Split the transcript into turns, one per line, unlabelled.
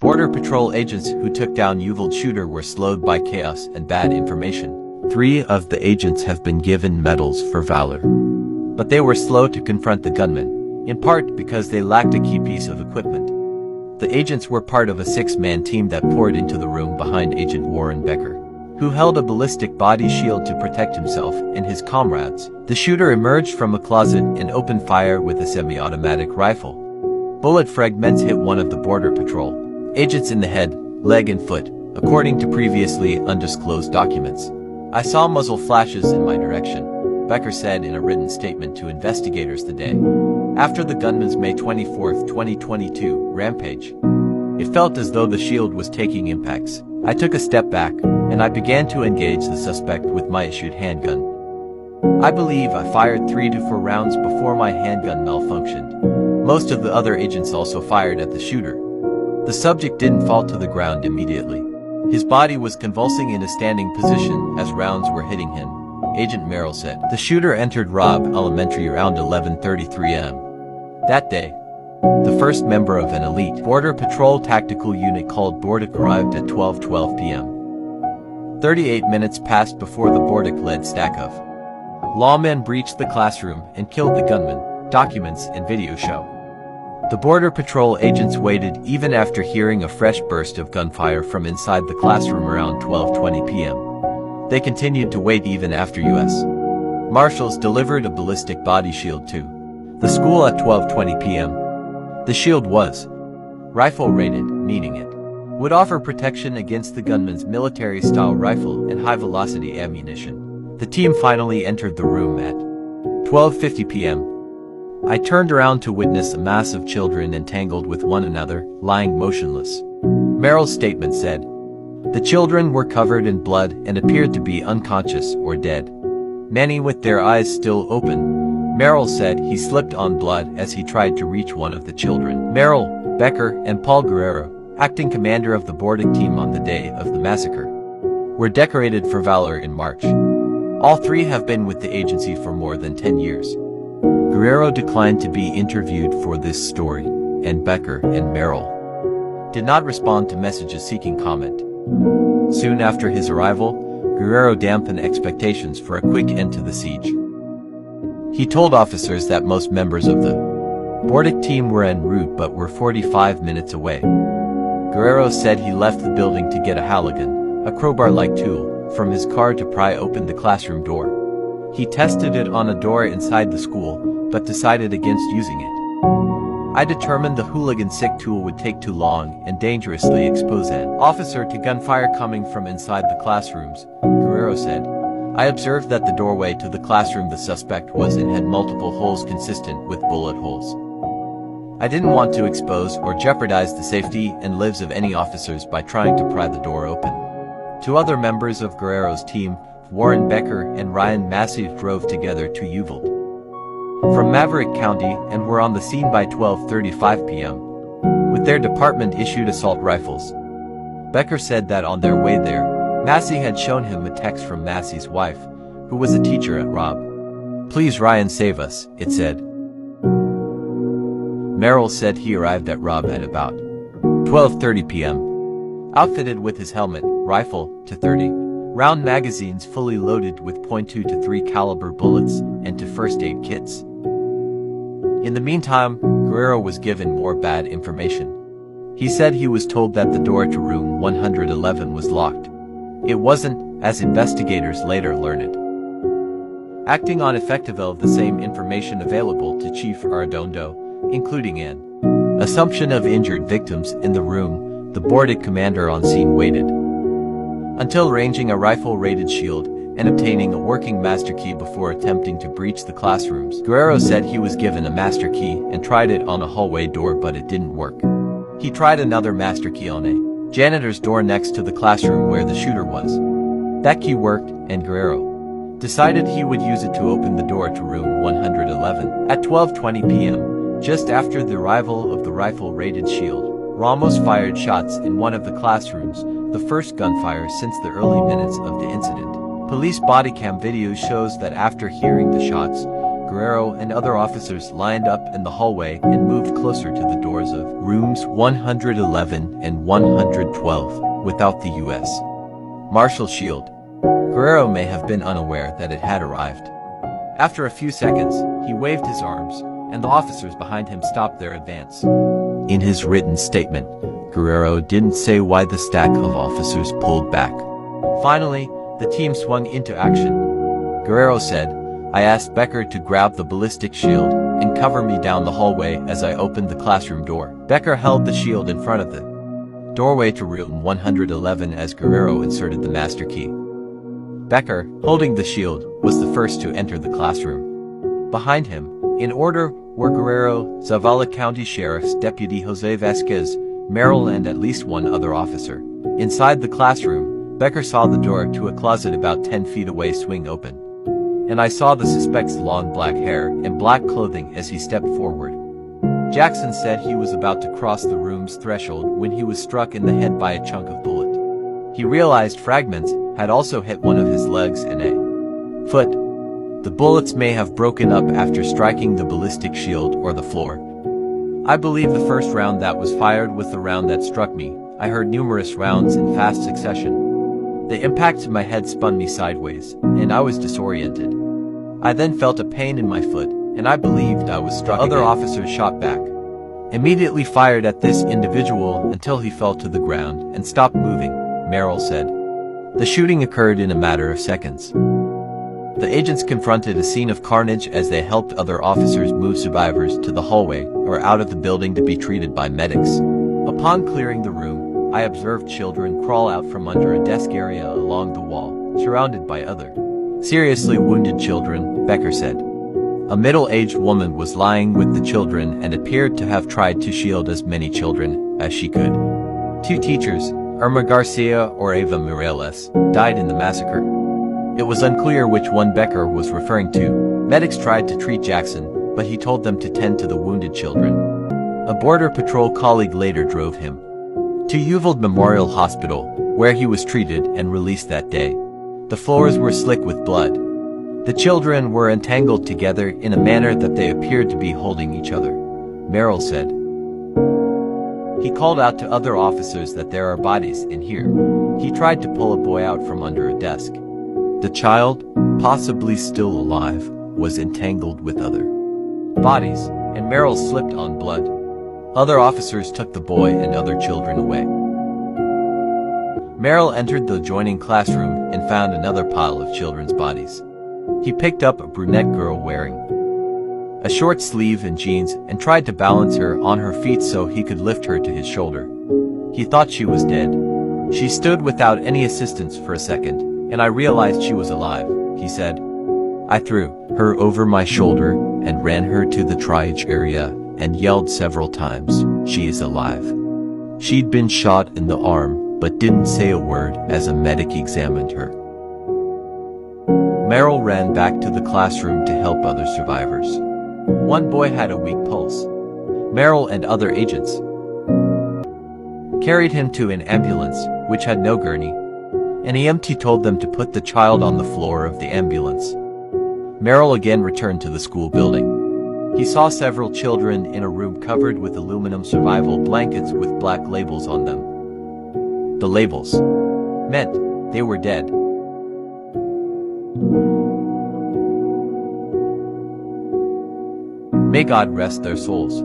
Border Patrol agents who took down Uvalde shooter were slowed by chaos and bad information. 3 of the agents have been given medals for valor. But they were slow to confront the gunman, in part because they lacked a key piece of equipment. The agents were part of a 6-man team that poured into the room behind Agent Warren Becker, who held a ballistic body shield to protect himself and his comrades. The shooter emerged from a closet and opened fire with a semi-automatic rifle. Bullet fragments hit one of the Border Patrol agents in the head, leg and foot, according to previously undisclosed documents. "I saw muzzle flashes in my direction," Becker said in a written statement to investigators the day after the gunman's May 24, 2022, rampage. "It felt as though the shield was taking impacts. I took a step back, and I began to engage the suspect with my issued handgun. I believe I fired 3 to 4 rounds before my handgun malfunctioned. Most of the other agents also fired at the shooter. The subject didn't fall to the ground immediately. His body was convulsing in a standing position as rounds were hitting him," Agent Merrill said. The shooter entered Robb Elementary around 11:33 a.m. that day. The first member of an elite Border Patrol tactical unit called BORTAC arrived at 12:12 p.m. 38 minutes passed before the BORTAC-led stack of lawmen breached the classroom and killed the gunman, documents and video show. The Border Patrol agents waited even after hearing a fresh burst of gunfire from inside the classroom around 12:20 p.m. They continued to wait even after U.S. Marshals delivered a ballistic body shield to the school at 12:20 p.m. The shield was rifle-rated, meaning it would offer protection against the gunman's military-style rifle and high-velocity ammunition. The team finally entered the room at 12:50 p.m. "I turned around to witness a mass of children entangled with one another, lying motionless," Merrill's statement said. "The children were covered in blood and appeared to be unconscious or dead, many with their eyes still open." Merrill said he slipped on blood as he tried to reach one of the children. Merrill, Becker, and Paul Guerrero, acting commander of the BORTAC team on the day of the massacre, were decorated for valor in March. All 3 have been with the agency for more than 10 years. Guerrero declined to be interviewed for this story, and Becker and Merrill did not respond to messages seeking comment. Soon after his arrival, Guerrero dampened expectations for a quick end to the siege. He told officers that most members of the BORTAC team were en route but were 45 minutes away. Guerrero said he left the building to get a halligan, a crowbar-like tool, from his car to pry open the classroom door. He tested it on a door inside the school, but decided against using it. "I determined the hooligan-sick tool would take too long and dangerously expose an officer to gunfire coming from inside the classrooms," Guerrero said. "I observed that the doorway to the classroom the suspect was in had multiple holes consistent with bullet holes. I didn't want to expose or jeopardize the safety and lives of any officers by trying to pry the door open." 2 other members of Guerrero's team, Warren Becker and Ryan Massey, drove together to Uvalde from Maverick County and were on the scene by 12:35 p.m. with their department-issued assault rifles. Becker said that on their way there, Massey had shown him a text from Massey's wife, who was a teacher at Robb. "Please Ryan, save us," it said. Merrill said he arrived at Robb at about 12:30 p.m. outfitted with his helmet, rifle, to 30-round magazines fully loaded with .2 to .3 caliber bullets and to first aid kits. In the meantime, Guerrero was given more bad information. He said he was told that the door to room 111 was locked. It wasn't, as investigators later learned. Acting on effective of the same information available to Chief Arredondo, including an assumption of injured victims in the room, the BORTAC commander on scene waited until ranging a rifle-rated shield and obtaining a working master key before attempting to breach the classrooms. Guerrero said he was given a master key and tried it on a hallway door, but it didn't work. He tried another master key on a janitor's door next to the classroom where the shooter was. That key worked, and Guerrero decided he would use it to open the door to room 111. At 12:20 p.m., just after the arrival of the rifle-rated shield, Ramos fired shots in one of the classrooms, the first gunfire since the early minutes of the incident. Police body cam video shows that after hearing the shots, Guerrero and other officers lined up in the hallway and moved closer to the doors of rooms 111 and 112 without the U.S. Marshal shield. Guerrero may have been unaware that it had arrived. After a few seconds, he waved his arms, and the officers behind him stopped their advance. In his written statement, Guerrero didn't say why the stack of officers pulled back. Finally, the team swung into action. Guerrero said, "I asked Becker to grab the ballistic shield and cover me down the hallway as I opened the classroom door." Becker held the shield in front of the doorway to room 111 as Guerrero inserted the master key. Becker, holding the shield, was the first to enter the classroom. Behind him, in order, were Guerrero, Zavala County Sheriff's Deputy Jose Vasquez, Merrill, and at least one other officer. Inside the classroom, Becker saw the door to a closet about 10 feet away swing open. "And I saw the suspect's long black hair and black clothing as he stepped forward." Jackson said he was about to cross the room's threshold when he was struck in the head by a chunk of bullet. He realized fragments had also hit one of his legs and a foot. The bullets may have broken up after striking the ballistic shield or the floor. "I believe the first round that was fired was the round that struck me. I heard numerous rounds in fast succession. The impact to my head spun me sideways, and I was disoriented. I then felt a pain in my foot, and I believed I was struck." Other officers shot back, immediately fired at this individual until he fell to the ground and stopped moving, Merrill said. The shooting occurred in a matter of seconds. The agents confronted a scene of carnage as they helped other officers move survivors to the hallway or out of the building to be treated by medics. Upon clearing the room, I observed children crawl out from under a desk area along the wall, surrounded by other seriously wounded children, Becker said. A middle-aged woman was lying with the children and appeared to have tried to shield as many children as she could. 2 teachers, Irma Garcia or Eva Mireles, died in the massacre. It was unclear which one Becker was referring to. Medics tried to treat Jackson, but he told them to tend to the wounded children. A Border Patrol colleague later drove him to Uvalde Memorial Hospital, where he was treated and released that day. The floors were slick with blood. The children were entangled together in a manner that they appeared to be holding each other, Merrill said. He called out to other officers that there are bodies in here. He tried to pull a boy out from under a desk. The child, possibly still alive, was entangled with other bodies, and Merrill slipped on blood. Other officers took the boy and other children away. Merrill entered the adjoining classroom and found another pile of children's bodies. He picked up a brunette girl wearing a short sleeve and jeans and tried to balance her on her feet so he could lift her to his shoulder. He thought she was dead. She stood without any assistance for a second, and I realized she was alive, he said. I threw her over my shoulder and ran her to the triage area and yelled several times, "She is alive." She'd been shot in the arm, but didn't say a word as a medic examined her. Merrill ran back to the classroom to help other survivors. One boy had a weak pulse. Merrill and other agents carried him to an ambulance, which had no gurney. An EMT told them to put the child on the floor of the ambulance. Merrill again returned to the school building. He saw several children in a room covered with aluminum survival blankets with black labels on them. The labels meant they were dead. May God rest their souls.